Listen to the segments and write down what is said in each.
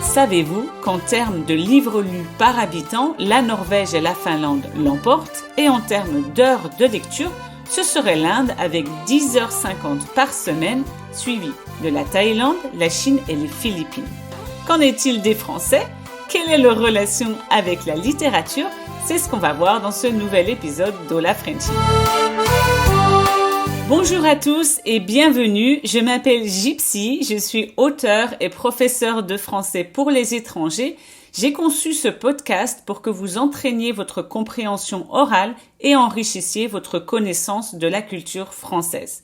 Savez-vous qu'en termes de livres lus par habitant, la Norvège et la Finlande l'emportent et en termes d'heures de lecture, ce serait l'Inde avec 10h50 par semaine, suivi de la Thaïlande, la Chine et les Philippines. Qu'en est-il des Français? Quelle est leur relation avec la littérature? C'est ce qu'on va voir dans ce nouvel épisode d'Hola Frenchy. Bonjour à tous et bienvenue, je m'appelle Gypsy, je suis auteure et professeure de français pour les étrangers. J'ai conçu ce podcast pour que vous entraîniez votre compréhension orale et enrichissiez votre connaissance de la culture française.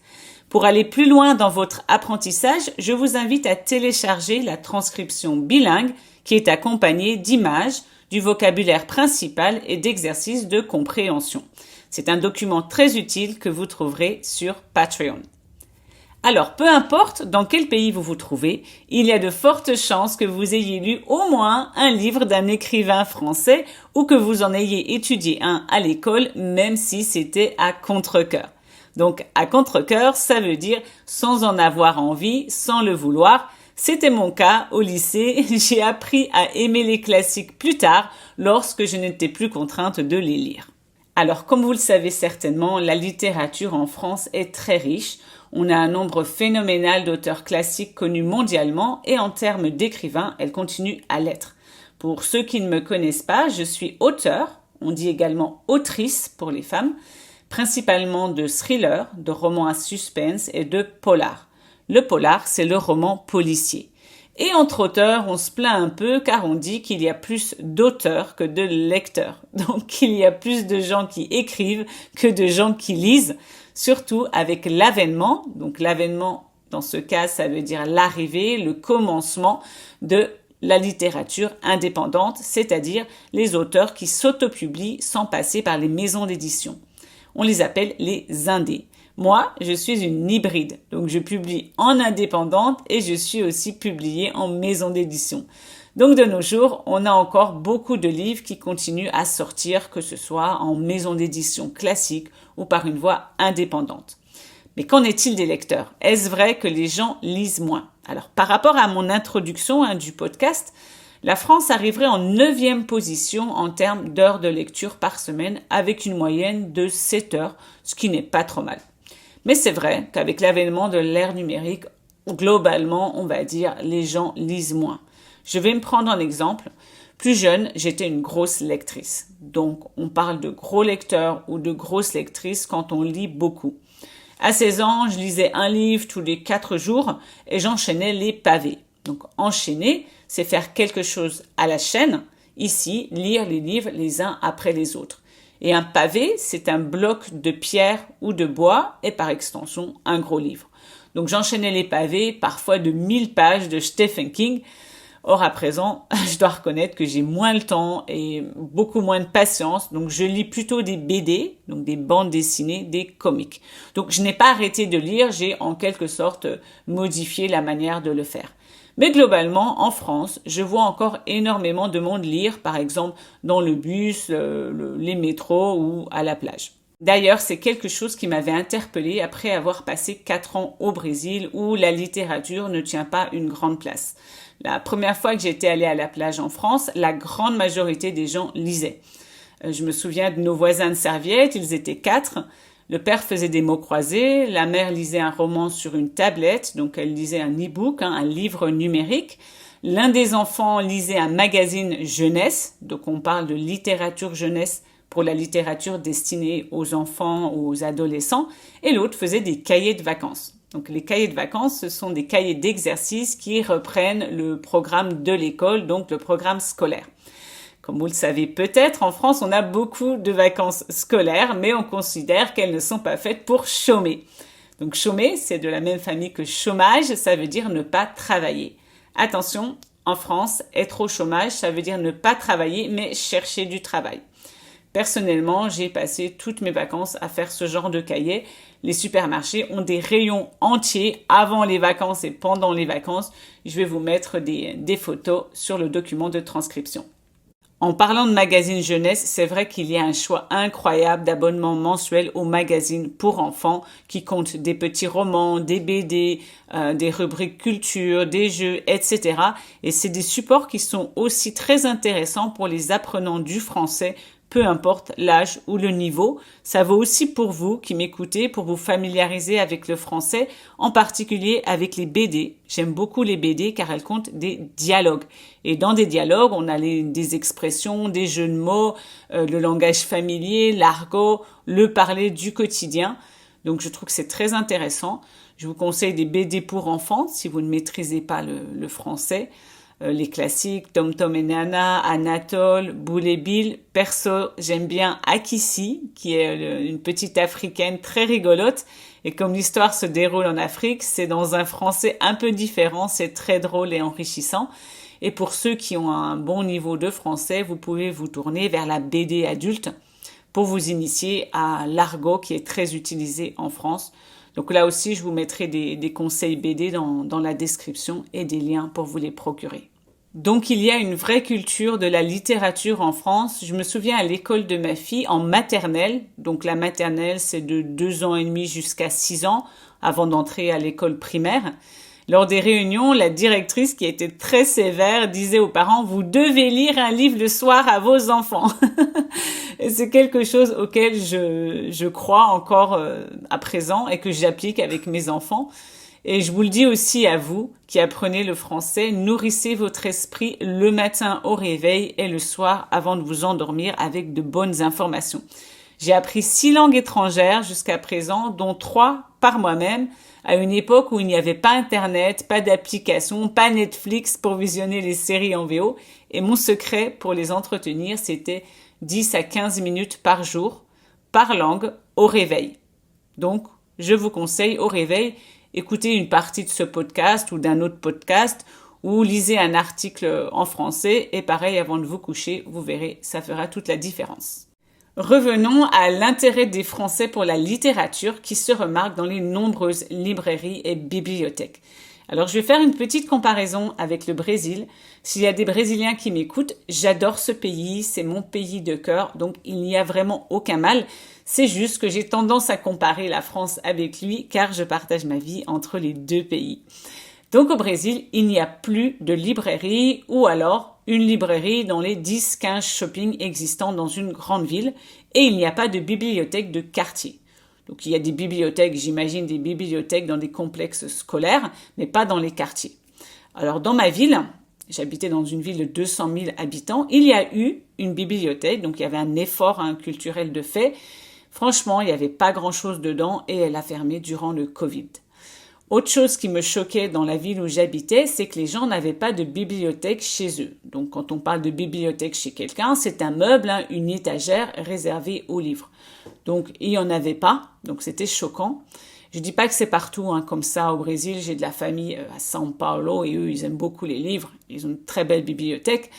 Pour aller plus loin dans votre apprentissage, je vous invite à télécharger la transcription bilingue qui est accompagnée d'images, du vocabulaire principal et d'exercices de compréhension. C'est un document très utile que vous trouverez sur Patreon. Alors, peu importe dans quel pays vous vous trouvez, il y a de fortes chances que vous ayez lu au moins un livre d'un écrivain français ou que vous en ayez étudié un à l'école, même si c'était à contre-cœur. Donc, à contre-cœur, ça veut dire sans en avoir envie, sans le vouloir. C'était mon cas au lycée. J'ai appris à aimer les classiques plus tard, lorsque je n'étais plus contrainte de les lire. Alors, comme vous le savez certainement, la littérature en France est très riche. On a un nombre phénoménal d'auteurs classiques connus mondialement et en termes d'écrivains, elle continue à l'être. Pour ceux qui ne me connaissent pas, je suis auteure, on dit également autrice pour les femmes, principalement de thrillers, de romans à suspense et de polars. Le polar, c'est le roman policier. Et entre auteurs, on se plaint un peu car on dit qu'il y a plus d'auteurs que de lecteurs. Donc il y a plus de gens qui écrivent que de gens qui lisent, surtout avec l'avènement. Donc l'avènement, dans ce cas, ça veut dire l'arrivée, le commencement de la littérature indépendante, c'est-à-dire les auteurs qui s'autopublient sans passer par les maisons d'édition. On les appelle les indés. Moi, je suis une hybride, donc je publie en indépendante et je suis aussi publiée en maison d'édition. Donc de nos jours, on a encore beaucoup de livres qui continuent à sortir, que ce soit en maison d'édition classique ou par une voie indépendante. Mais qu'en est-il des lecteurs? Est-ce vrai que les gens lisent moins? Alors, par rapport à mon introduction du podcast, la France arriverait en 9e position en termes d'heures de lecture par semaine avec une moyenne de 7 heures, ce qui n'est pas trop mal. Mais c'est vrai qu'avec l'avènement de l'ère numérique, globalement, on va dire, les gens lisent moins. Je vais me prendre un exemple. Plus jeune, j'étais une grosse lectrice. Donc, on parle de gros lecteurs ou de grosses lectrices quand on lit beaucoup. À 16 ans, je lisais un livre tous les 4 jours et j'enchaînais les pavés. Donc, enchaîner, c'est faire quelque chose à la chaîne. Ici, lire les livres les uns après les autres. Et un pavé, c'est un bloc de pierre ou de bois et par extension, un gros livre. Donc j'enchaînais les pavés, parfois de 1000 pages de Stephen King. Or à présent, je dois reconnaître que j'ai moins le temps et beaucoup moins de patience. Donc je lis plutôt des BD, donc des bandes dessinées, des comics. Donc je n'ai pas arrêté de lire, j'ai en quelque sorte modifié la manière de le faire. Mais globalement, en France, je vois encore énormément de monde lire, par exemple dans le bus, les métros ou à la plage. D'ailleurs, c'est quelque chose qui m'avait interpellée après avoir passé 4 ans au Brésil où la littérature ne tient pas une grande place. La première fois que j'étais allée à la plage en France, la grande majorité des gens lisaient. Je me souviens de nos voisins de serviette, ils étaient 4. Le père faisait des mots croisés, la mère lisait un roman sur une tablette, donc elle lisait un e-book, un livre numérique. L'un des enfants lisait un magazine jeunesse, donc on parle de littérature jeunesse pour la littérature destinée aux enfants ou aux adolescents, et l'autre faisait des cahiers de vacances. Donc les cahiers de vacances, ce sont des cahiers d'exercices qui reprennent le programme de l'école, donc le programme scolaire. Comme vous le savez peut-être, en France, on a beaucoup de vacances scolaires, mais on considère qu'elles ne sont pas faites pour chômer. Donc chômer, c'est de la même famille que chômage, ça veut dire ne pas travailler. Attention, en France, être au chômage, ça veut dire ne pas travailler, mais chercher du travail. Personnellement, j'ai passé toutes mes vacances à faire ce genre de cahier. Les supermarchés ont des rayons entiers avant les vacances et pendant les vacances. Je vais vous mettre des photos sur le document de transcription. En parlant de magazines jeunesse, c'est vrai qu'il y a un choix incroyable d'abonnements mensuels aux magazines pour enfants qui comptent des petits romans, des BD, des rubriques culture, des jeux, etc. Et c'est des supports qui sont aussi très intéressants pour les apprenants du français, peu importe l'âge ou le niveau. Ça vaut aussi pour vous qui m'écoutez, pour vous familiariser avec le français, en particulier avec les BD. J'aime beaucoup les BD car elles comptent des dialogues. Et dans des dialogues, on a des expressions, des jeux de mots, le langage familier, l'argot, le parler du quotidien. Donc je trouve que c'est très intéressant. Je vous conseille des BD pour enfants si vous ne maîtrisez pas le français. Les classiques, Tom Tom et Nana, Anatole, Boule et Bill. Perso, j'aime bien Akissi, qui est une petite africaine très rigolote. Et comme l'histoire se déroule en Afrique, c'est dans un français un peu différent, c'est très drôle et enrichissant. Et pour ceux qui ont un bon niveau de français, vous pouvez vous tourner vers la BD adulte pour vous initier à l'argot qui est très utilisé en France. Donc là aussi, je vous mettrai des conseils BD dans la description et des liens pour vous les procurer. Donc il y a une vraie culture de la littérature en France. Je me souviens à l'école de ma fille en maternelle. Donc la maternelle, c'est de 2 ans et demi jusqu'à 6 ans avant d'entrer à l'école primaire. Lors des réunions, la directrice, qui était très sévère, disait aux parents « Vous devez lire un livre le soir à vos enfants ». Et c'est quelque chose auquel je crois encore à présent et que j'applique avec mes enfants. Et je vous le dis aussi à vous qui apprenez le français, nourrissez votre esprit le matin au réveil et le soir avant de vous endormir avec de bonnes informations. J'ai appris 6 langues étrangères jusqu'à présent, dont 3 par moi-même, à une époque où il n'y avait pas Internet, pas d'application, pas Netflix pour visionner les séries en VO. Et mon secret pour les entretenir, c'était 10 à 15 minutes par jour, par langue, au réveil. Donc, je vous conseille au réveil, écoutez une partie de ce podcast ou d'un autre podcast ou lisez un article en français et pareil avant de vous coucher, vous verrez, ça fera toute la différence. Revenons à l'intérêt des Français pour la littérature qui se remarque dans les nombreuses librairies et bibliothèques. Alors, je vais faire une petite comparaison avec le Brésil. S'il y a des Brésiliens qui m'écoutent, j'adore ce pays, c'est mon pays de cœur, donc il n'y a vraiment aucun mal. C'est juste que j'ai tendance à comparer la France avec lui car je partage ma vie entre les deux pays. Donc au Brésil, il n'y a plus de librairie ou alors une librairie dans les 10-15 shoppings existants dans une grande ville et il n'y a pas de bibliothèque de quartier. Donc il y a des bibliothèques, j'imagine des bibliothèques dans des complexes scolaires, mais pas dans les quartiers. Alors dans ma ville, j'habitais dans une ville de 200 000 habitants, il y a eu une bibliothèque, donc il y avait un effort culturel de fait. Franchement, il n'y avait pas grand-chose dedans et elle a fermé durant le Covid. Autre chose qui me choquait dans la ville où j'habitais, c'est que les gens n'avaient pas de bibliothèque chez eux. Donc quand on parle de bibliothèque chez quelqu'un, c'est un meuble, une étagère réservée aux livres. Donc il n'y en avait pas, donc c'était choquant. Je dis pas que c'est partout comme ça au Brésil, j'ai de la famille à São Paulo et eux ils aiment beaucoup les livres, ils ont une très belle bibliothèque.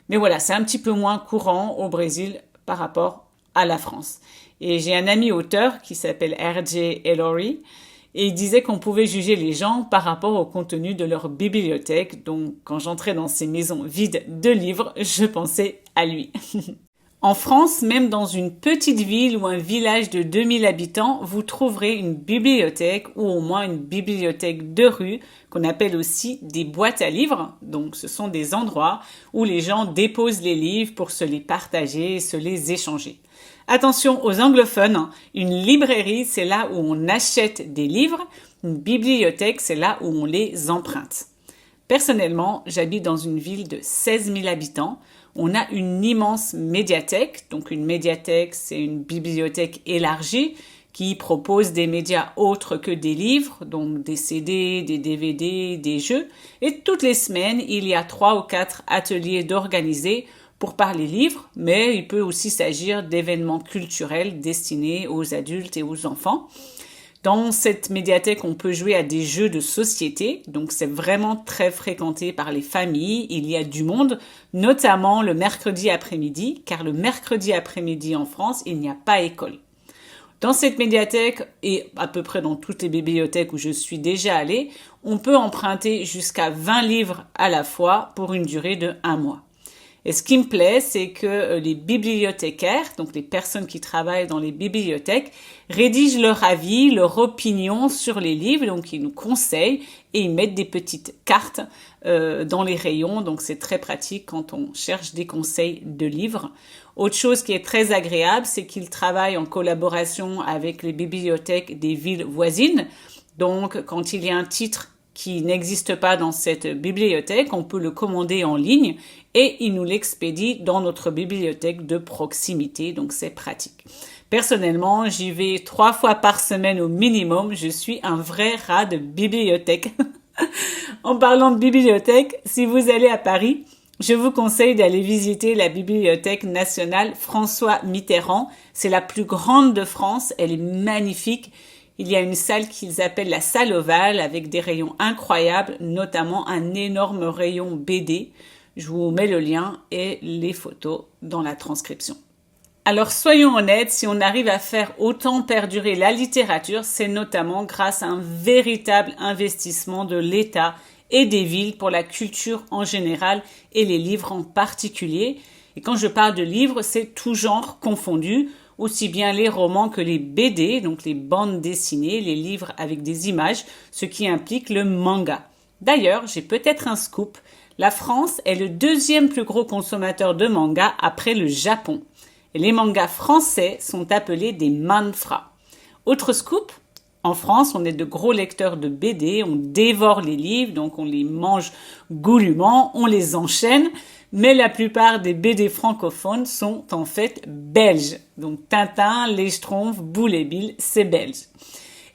Mais voilà, c'est un petit peu moins courant au Brésil par rapport à la France. Et j'ai un ami auteur qui s'appelle R.J. Ellory et il disait qu'on pouvait juger les gens par rapport au contenu de leur bibliothèque. Donc quand j'entrais dans ces maisons vides de livres, je pensais à lui. En France, même dans une petite ville ou un village de 2000 habitants, vous trouverez une bibliothèque ou au moins une bibliothèque de rue qu'on appelle aussi des boîtes à livres. Donc ce sont des endroits où les gens déposent les livres pour se les partager et se les échanger. Attention aux anglophones, une librairie c'est là où on achète des livres, une bibliothèque c'est là où on les emprunte. Personnellement, j'habite dans une ville de 16 000 habitants. On a une immense médiathèque. Donc une médiathèque, c'est une bibliothèque élargie qui propose des médias autres que des livres, donc des CD, des DVD, des jeux. Et toutes les semaines, il y a 3 ou 4 ateliers d'organisés pour parler livres, mais il peut aussi s'agir d'événements culturels destinés aux adultes et aux enfants. Dans cette médiathèque, on peut jouer à des jeux de société, donc c'est vraiment très fréquenté par les familles. Il y a du monde, notamment le mercredi après-midi, car le mercredi après-midi en France, il n'y a pas école. Dans cette médiathèque, et à peu près dans toutes les bibliothèques où je suis déjà allée, on peut emprunter jusqu'à 20 livres à la fois pour une durée de 1 mois. Et ce qui me plaît, c'est que les bibliothécaires, donc les personnes qui travaillent dans les bibliothèques, rédigent leur avis, leur opinion sur les livres, donc ils nous conseillent et ils mettent des petites cartes dans les rayons, donc c'est très pratique quand on cherche des conseils de livres. Autre chose qui est très agréable, c'est qu'ils travaillent en collaboration avec les bibliothèques des villes voisines. Donc quand il y a un titre qui n'existe pas dans cette bibliothèque, on peut le commander en ligne et il nous l'expédie dans notre bibliothèque de proximité, donc c'est pratique. Personnellement, j'y vais 3 fois par semaine au minimum, je suis un vrai rat de bibliothèque. En parlant de bibliothèque, si vous allez à Paris, je vous conseille d'aller visiter la Bibliothèque nationale François Mitterrand. C'est la plus grande de France, elle est magnifique. Il y a une salle qu'ils appellent la salle ovale avec des rayons incroyables, notamment un énorme rayon BD. Je vous mets le lien et les photos dans la transcription. Alors soyons honnêtes, si on arrive à faire autant perdurer la littérature, c'est notamment grâce à un véritable investissement de l'État et des villes pour la culture en général et les livres en particulier. Et quand je parle de livres, c'est tout genre confondu, aussi bien les romans que les BD, donc les bandes dessinées, les livres avec des images, ce qui implique le manga. D'ailleurs, j'ai peut-être un scoop. La France est le 2e plus gros consommateur de manga après le Japon. Et les mangas français sont appelés des manfras. Autre scoop, en France, on est de gros lecteurs de BD, on dévore les livres, donc on les mange goulûment, on les enchaîne, mais la plupart des BD francophones sont en fait belges. Donc Tintin, Les Schtroumpfs, Boule et Bill, c'est belge.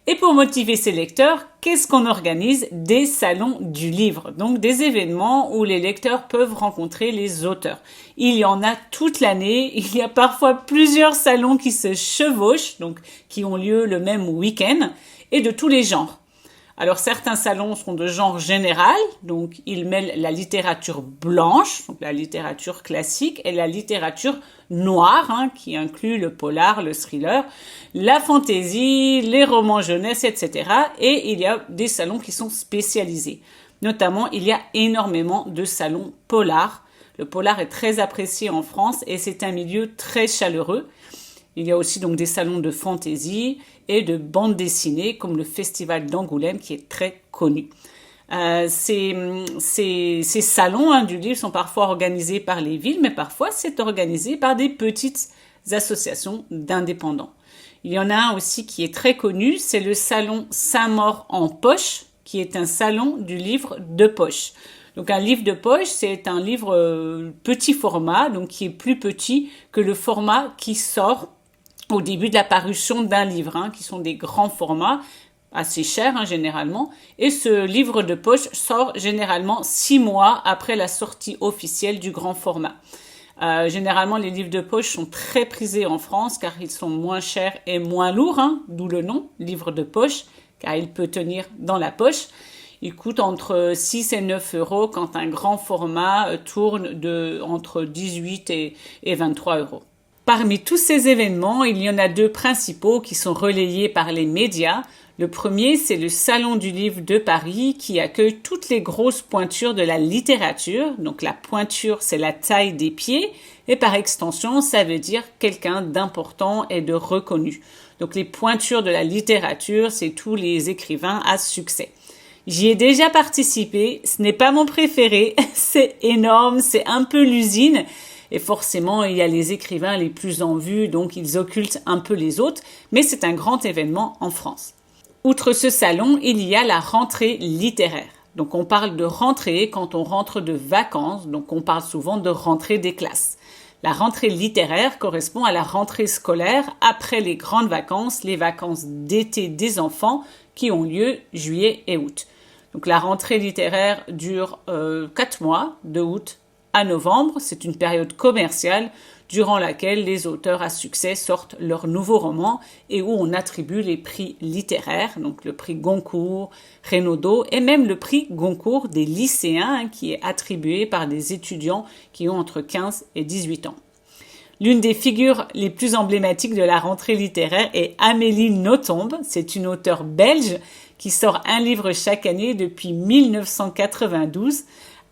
Et pour motiver ces lecteurs, qu'est-ce qu'on organise? Des salons du livre, donc des événements où les lecteurs peuvent rencontrer les auteurs. Il y en a toute l'année, il y a parfois plusieurs salons qui se chevauchent, donc qui ont lieu le même week-end, et de tous les genres. Alors certains salons sont de genre général, donc ils mêlent la littérature blanche, donc la littérature classique, et la littérature noire, qui inclut le polar, le thriller, la fantaisie, les romans jeunesse, etc. Et il y a des salons qui sont spécialisés. Notamment, il y a énormément de salons polars. Le polar est très apprécié en France et c'est un milieu très chaleureux. Il y a aussi donc des salons de fantaisie et de bande dessinée comme le Festival d'Angoulême qui est très connu. Ces salons du livre sont parfois organisés par les villes, mais parfois c'est organisé par des petites associations d'indépendants. Il y en a un aussi qui est très connu, c'est le salon Saint-Maur en poche, qui est un salon du livre de poche. Donc un livre de poche, c'est un livre petit format, donc qui est plus petit que le format qui sort au début de la parution d'un livre, qui sont des grands formats, assez chers généralement. Et ce livre de poche sort généralement 6 mois après la sortie officielle du grand format. Généralement, les livres de poche sont très prisés en France car ils sont moins chers et moins lourds, d'où le nom, livre de poche, car il peut tenir dans la poche. Il coûte entre 6 et 9 euros quand un grand format tourne entre 18 et 23 euros. Parmi tous ces événements, il y en a 2 principaux qui sont relayés par les médias. Le premier, c'est le Salon du Livre de Paris qui accueille toutes les grosses pointures de la littérature. Donc la pointure, c'est la taille des pieds et par extension, ça veut dire quelqu'un d'important et de reconnu. Donc les pointures de la littérature, c'est tous les écrivains à succès. J'y ai déjà participé, ce n'est pas mon préféré, c'est énorme, c'est un peu l'usine. Et forcément, il y a les écrivains les plus en vue, donc ils occultent un peu les autres, mais c'est un grand événement en France. Outre ce salon, il y a la rentrée littéraire. Donc on parle de rentrée quand on rentre de vacances, donc on parle souvent de rentrée des classes. La rentrée littéraire correspond à la rentrée scolaire après les grandes vacances, les vacances d'été des enfants qui ont lieu juillet et août. Donc la rentrée littéraire dure 4 mois, de août à novembre. C'est une période commerciale durant laquelle les auteurs à succès sortent leurs nouveaux romans et où on attribue les prix littéraires, donc le prix Goncourt, Renaudot et même le prix Goncourt des lycéens qui est attribué par des étudiants qui ont entre 15 et 18 ans. L'une des figures les plus emblématiques de la rentrée littéraire est Amélie Nothomb. C'est une auteure belge qui sort un livre chaque année depuis 1992.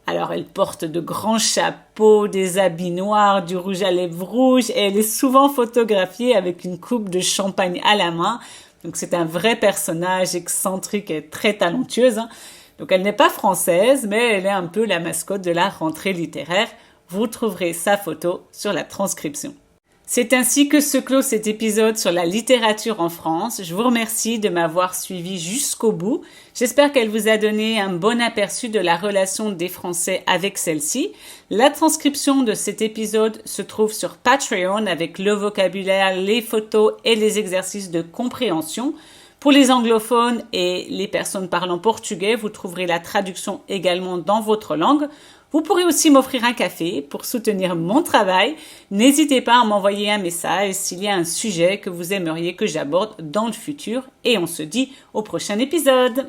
Alors elle porte de grands chapeaux, des habits noirs, du rouge à lèvres rouge et elle est souvent photographiée avec une coupe de champagne à la main. Donc c'est un vrai personnage excentrique et très talentueuse. Donc elle n'est pas française, mais elle est un peu la mascotte de la rentrée littéraire. Vous trouverez sa photo sur la transcription. C'est ainsi que se clôt cet épisode sur la littérature en France. Je vous remercie de m'avoir suivi jusqu'au bout. J'espère qu'elle vous a donné un bon aperçu de la relation des Français avec celle-ci. La transcription de cet épisode se trouve sur Patreon avec le vocabulaire, les photos et les exercices de compréhension. Pour les anglophones et les personnes parlant portugais, vous trouverez la traduction également dans votre langue. Vous pourrez aussi m'offrir un café pour soutenir mon travail. N'hésitez pas à m'envoyer un message s'il y a un sujet que vous aimeriez que j'aborde dans le futur. Et on se dit au prochain épisode.